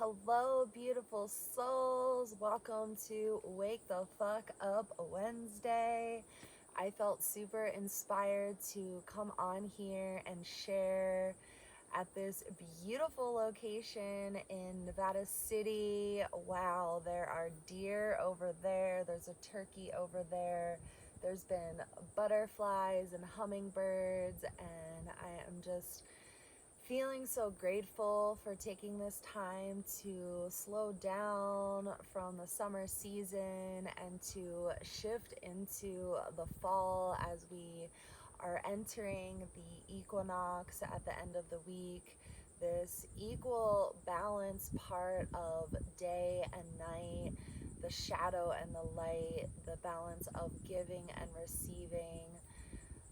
Hello, beautiful souls. Welcome to Wake the Fuck Up Wednesday. I felt super inspired to come on here and share at this beautiful location in Nevada City. Wow, there are deer over there. There's a turkey over there. There's been butterflies and hummingbirds, and I am just feeling so grateful for taking this time to slow down from the summer season and to shift into the fall as we are entering the equinox at the end of the week. This equal balance part of day and night, the shadow and the light, the balance of giving and receiving,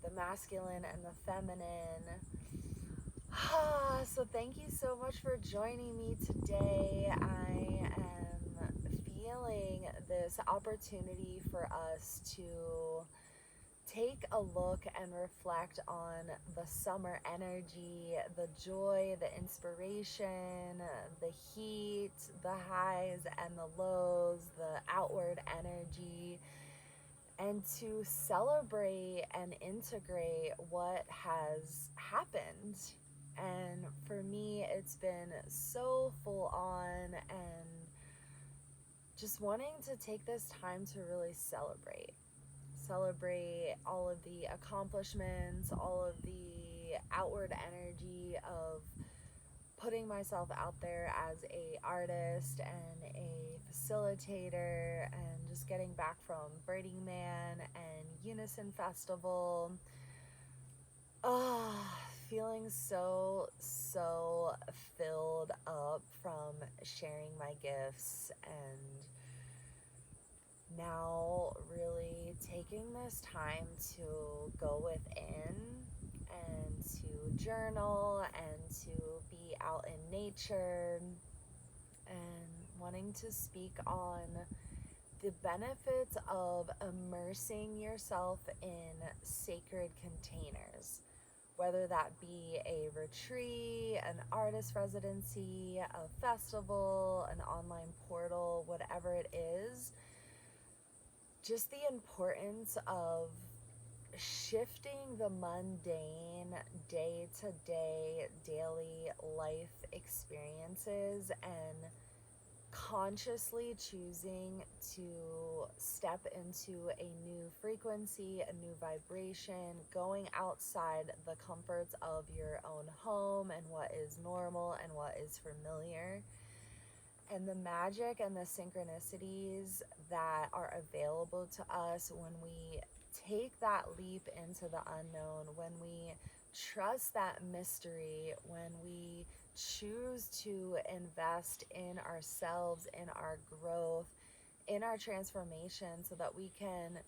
the masculine and the feminine. So thank you so much for joining me today. I am feeling this opportunity for us to take a look and reflect on the summer energy, the joy, the inspiration, the heat, the highs and the lows, the outward energy, and to celebrate and integrate what has happened. And for me, it's been so full on, and just wanting to take this time to really celebrate all of the accomplishments, all of the outward energy of putting myself out there as a artist and a facilitator, and just getting back from Burning Man and Unison Festival. Feeling so filled up from sharing my gifts, and now really taking this time to go within and to journal and to be out in nature, and wanting to speak on the benefits of immersing yourself in sacred containers, whether that be a retreat, an artist residency, a festival, an online portal, whatever it is. Just the importance of shifting the mundane, day-to-day, daily life experiences and consciously choosing to step into a new frequency, a new vibration, going outside the comforts of your own home and what is normal and what is familiar. And the magic and the synchronicities that are available to us when we take that leap into the unknown, when we trust that mystery, when we choose to invest in ourselves, in our growth, in our transformation, so that we can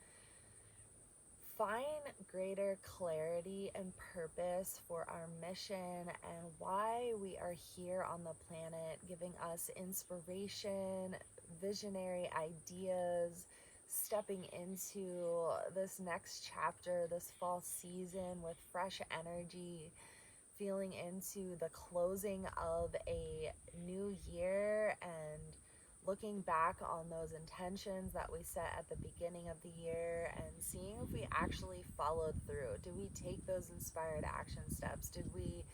find greater clarity and purpose for our mission and why we are here on the planet, giving us inspiration, visionary ideas, stepping into this next chapter, this fall season with fresh energy, feeling into the closing of a new year and looking back on those intentions that we set at the beginning of the year and seeing if we actually followed through. Did we take those inspired action steps? Did we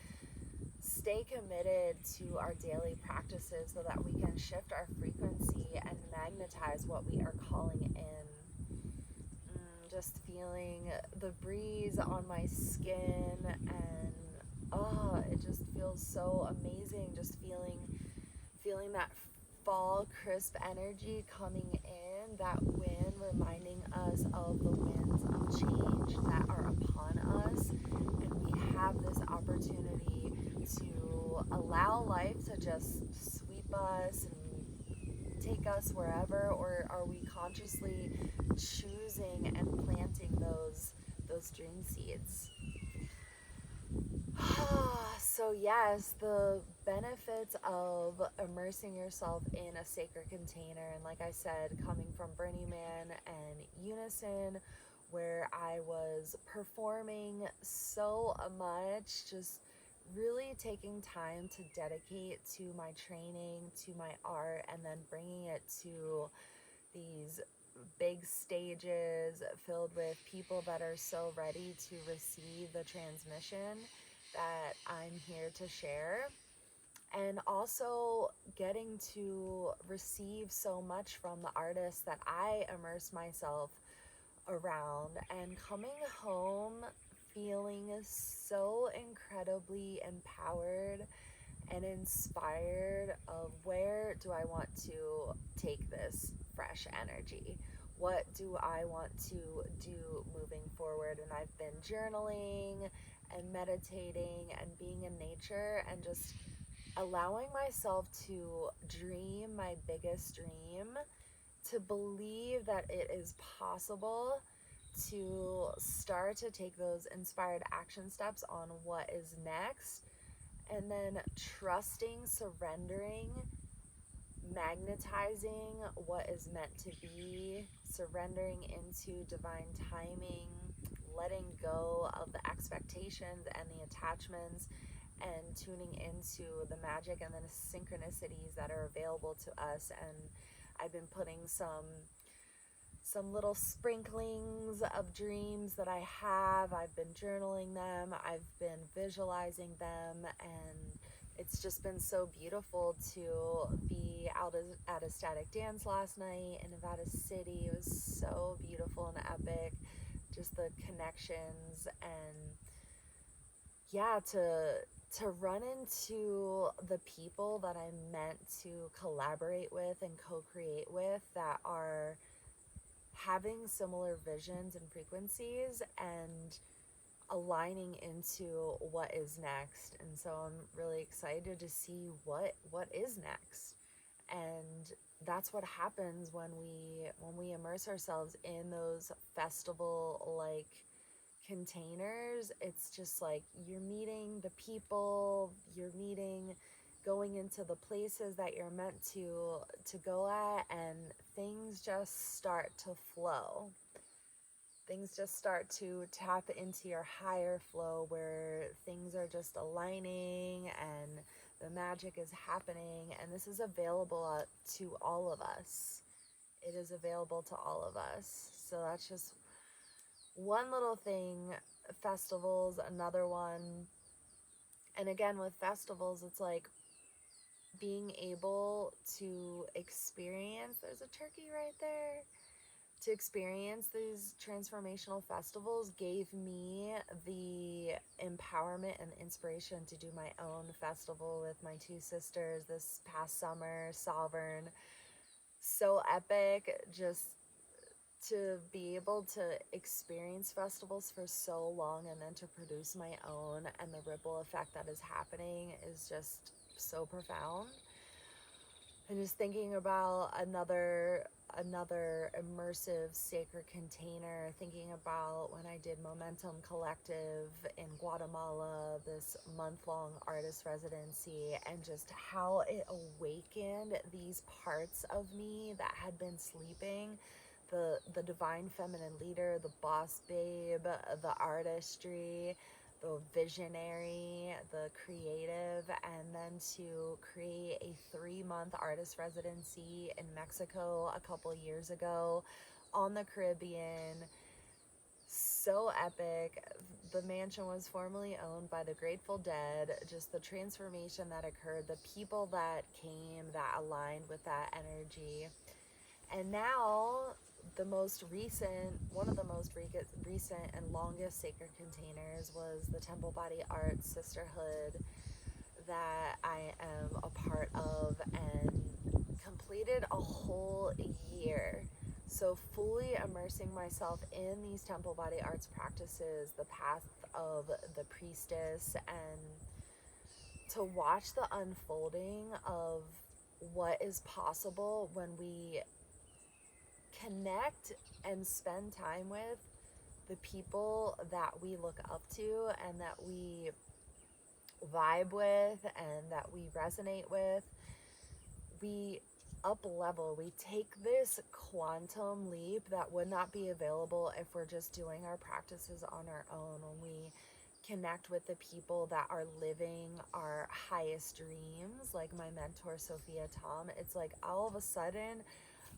stay committed to our daily practices so that we can shift our frequency and magnetize what we are calling in? Just feeling the breeze on my skin, and it just feels so amazing. Just feeling that fall crisp energy coming in, that wind reminding us of the winds of change that are upon us, and we have this opportunity to allow life to just sweep us and take us wherever, or are we consciously choosing and planting those dream seeds? So yes, the benefits of immersing yourself in a sacred container, and like I said, coming from Burning Man and Unison, where I was performing so much, just really taking time to dedicate to my training, to my art, and then bringing it to these big stages filled with people that are so ready to receive the transmission that I'm here to share. And also getting to receive so much from the artists that I immerse myself around, and coming home feeling so incredibly empowered and inspired of where do I want to take this fresh energy? What do I want to do moving forward? And I've been journaling and meditating and being in nature and just allowing myself to dream my biggest dream, to believe that it is possible to start to take those inspired action steps on what is next, and then trusting, surrendering, magnetizing what is meant to be, surrendering into divine timing, letting go of the expectations and the attachments, and tuning into the magic and the synchronicities that are available to us. And I've been putting some little sprinklings of dreams that I have. I've been journaling them, I've been visualizing them, and it's just been so beautiful to be out at a static dance last night in Nevada City. It was so beautiful and epic, just the connections, and yeah, to run into the people that I'm meant to collaborate with and co-create with that are having similar visions and frequencies and aligning into what is next. And so I'm really excited to see what is next. And that's what happens when we immerse ourselves in those festival like containers. It's just like you're meeting the people, you're meeting, going into the places that you're meant to go at, and things just start to flow. Things just start to tap into your higher flow, where things are just aligning and the magic is happening. And this is available to all of us. It is available to all of us. So that's just one little thing. Festivals, another one. And again, with festivals, it's like being able to experience, there's a turkey right there, to experience these transformational festivals gave me the empowerment and inspiration to do my own festival with my two sisters this past summer, Sovereign. So epic, just to be able to experience festivals for so long and then to produce my own, and the ripple effect that is happening is just so profound. And just thinking about another immersive sacred container, thinking about when I did Momentum Collective in Guatemala, this month-long artist residency, and just how it awakened these parts of me that had been sleeping. The divine feminine leader, the boss babe, the artistry, the visionary, the creative, and then to create a 3-month artist residency in Mexico a couple years ago, on the Caribbean. So epic. The mansion was formerly owned by the Grateful Dead. Just the transformation that occurred, the people that came that aligned with that energy. And now one of the most recent and longest sacred containers was the Temple Body Art Sisterhood that I am a part of, and completed a whole year. So fully immersing myself in these Temple Body Arts practices, the path of the priestess, and to watch the unfolding of what is possible when we connect and spend time with the people that we look up to and that we vibe with and that we resonate with. We up level, we take this quantum leap that would not be available if we're just doing our practices on our own. When we connect with the people that are living our highest dreams, like my mentor Sophia Tom. It's like all of a sudden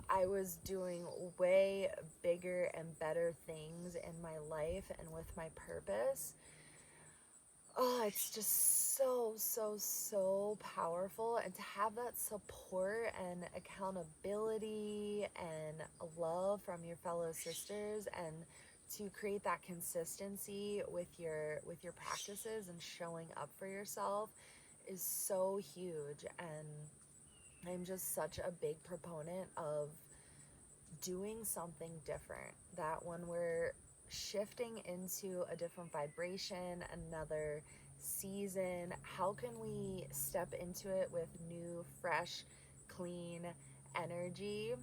I was doing way bigger and better things in my life and with my purpose. Oh, it's just so powerful. And to have that support and accountability and love from your fellow sisters, and to create that consistency with your practices and showing up for yourself is so huge. And I'm just such a big proponent of doing something different, that when we're shifting into a different vibration, another season, how can we step into it with new, fresh, clean energy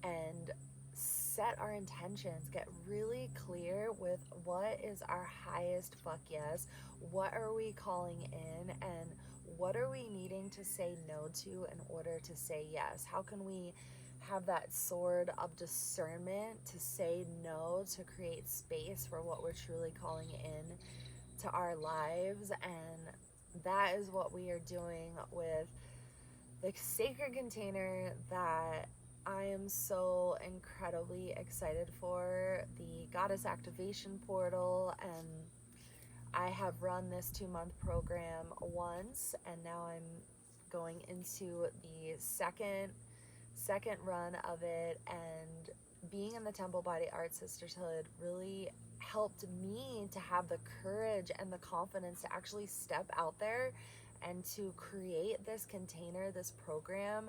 and set our intentions, get really clear with what is our highest fuck yes, what are we calling in, and what are we needing to say no to in order to say yes? How can we have that sword of discernment to say no, to create space for what we're truly calling in to our lives? And that is what we are doing with the sacred container that I am so incredibly excited for, the Goddess Activation Portal. And I have run this 2-month program once, and now I'm going into the second run of it. And being in the Temple Body Art Sisterhood really helped me to have the courage and the confidence to actually step out there and to create this container, this program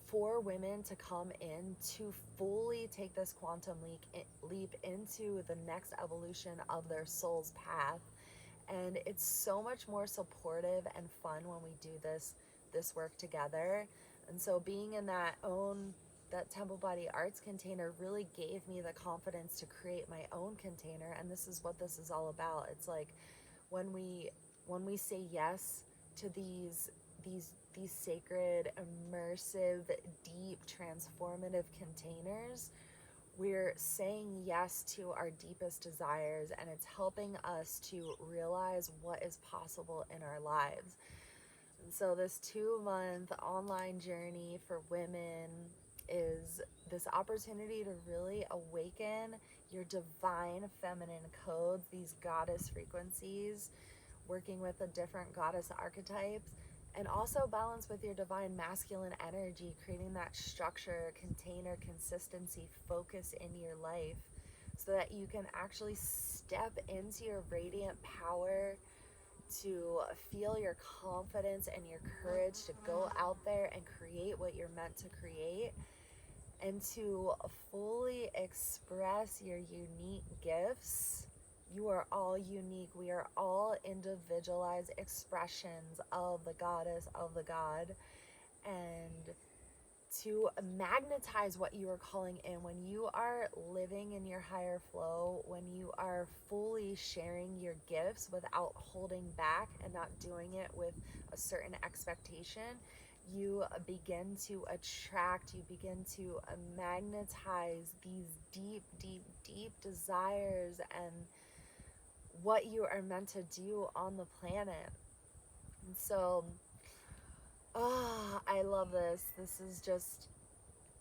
for women to come in to fully take this quantum leap into the next evolution of their soul's path. And it's so much more supportive and fun when we do this work together. And so being in that Temple Body Arts container really gave me the confidence to create my own container. And this is what this is all about. It's like when we say yes to these sacred, immersive, deep, transformative containers, we're saying yes to our deepest desires, and it's helping us to realize what is possible in our lives. And so this 2-month online journey for women is this opportunity to really awaken your divine feminine codes, these goddess frequencies, working with the different goddess archetypes, and also balance with your divine masculine energy, creating that structure, container, consistency, focus in your life so that you can actually step into your radiant power, to feel your confidence and your courage to go out there and create what you're meant to create, and to fully express your unique gifts. You are all unique. We are all individualized expressions of the goddess, of the God. And to magnetize what you are calling in, when you are living in your higher flow, when you are fully sharing your gifts without holding back and not doing it with a certain expectation, you begin to attract, you begin to magnetize these deep desires and what you are meant to do on the planet. And so, I love this. This is just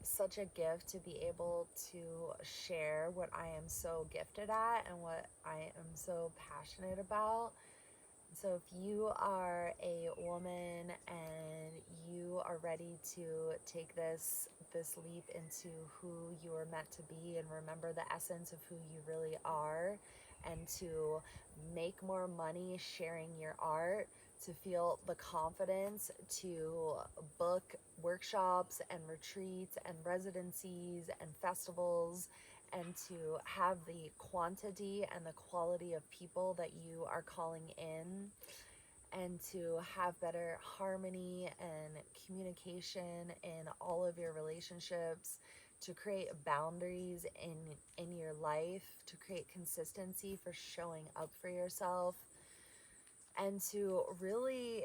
such a gift to be able to share what I am so gifted at and what I am so passionate about. So if you are a woman and you are ready to take this leap into who you are meant to be and remember the essence of who you really are, and to make more money sharing your art, to feel the confidence to book workshops and retreats and residencies and festivals, and to have the quantity and the quality of people that you are calling in, and to have better harmony and communication in all of your relationships, to create boundaries in your life, to create consistency for showing up for yourself, and to really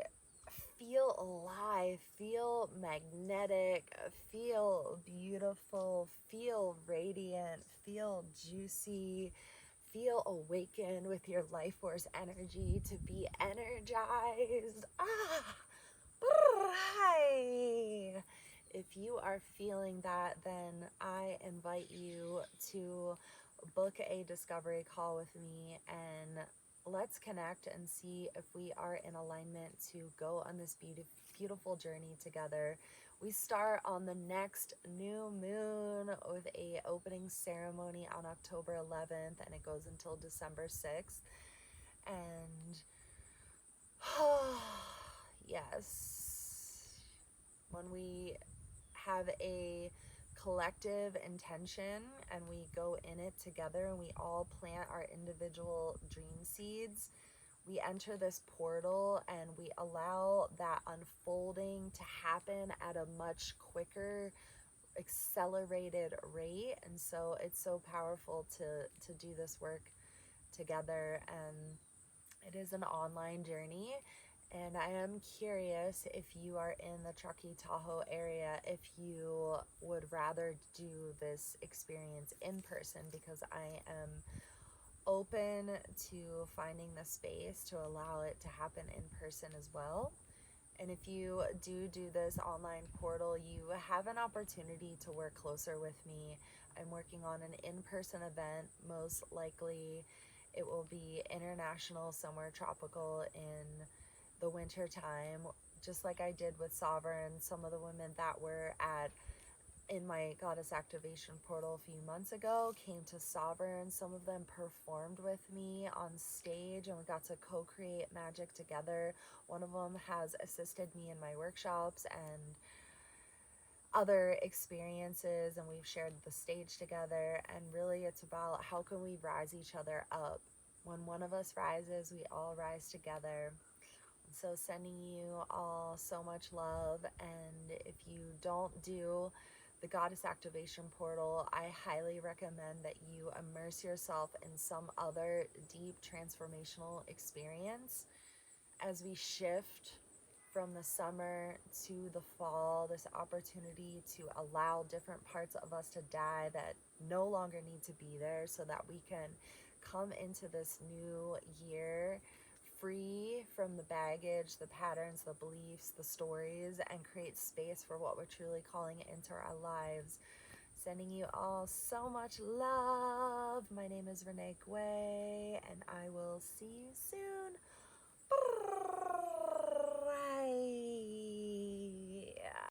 feel alive, feel magnetic, feel beautiful, feel radiant, feel juicy, feel awakened with your life force energy, to be energized. Hi. If you are feeling that, then I invite you to book a discovery call with me, and let's connect and see if we are in alignment to go on this beautiful journey together. We start on the next new moon with a opening ceremony on October 11th, and it goes until December 6th. And yes, when we have a collective intention and we go in it together and we all plant our individual dream seeds, we enter this portal and we allow that unfolding to happen at a much quicker, accelerated rate. And so it's so powerful to do this work together. And it is an online journey. And I am curious, if you are in the Truckee Tahoe area, if you would rather do this experience in person, because I am open to finding the space to allow it to happen in person as well. And if you do this online portal, you have an opportunity to work closer with me. I'm working on an in-person event. Most likely it will be international, somewhere tropical in the winter time, just like I did with Sovereign. Some of the women that were in my goddess activation portal a few months ago came to Sovereign. Some of them performed with me on stage and we got to co-create magic together. One of them has assisted me in my workshops and other experiences, and we've shared the stage together. And really it's about how can we rise each other up. When one of us rises, we all rise together. So sending you all so much love. And if you don't do the Goddess Activation Portal, I highly recommend that you immerse yourself in some other deep transformational experience as we shift from the summer to the fall. This opportunity to allow different parts of us to die that no longer need to be there, so that we can come into this new year free from the baggage, the patterns, the beliefs, the stories, and create space for what we're truly calling into our lives. Sending you all so much love. My name is Renee Gway, and I will see you soon. Bye.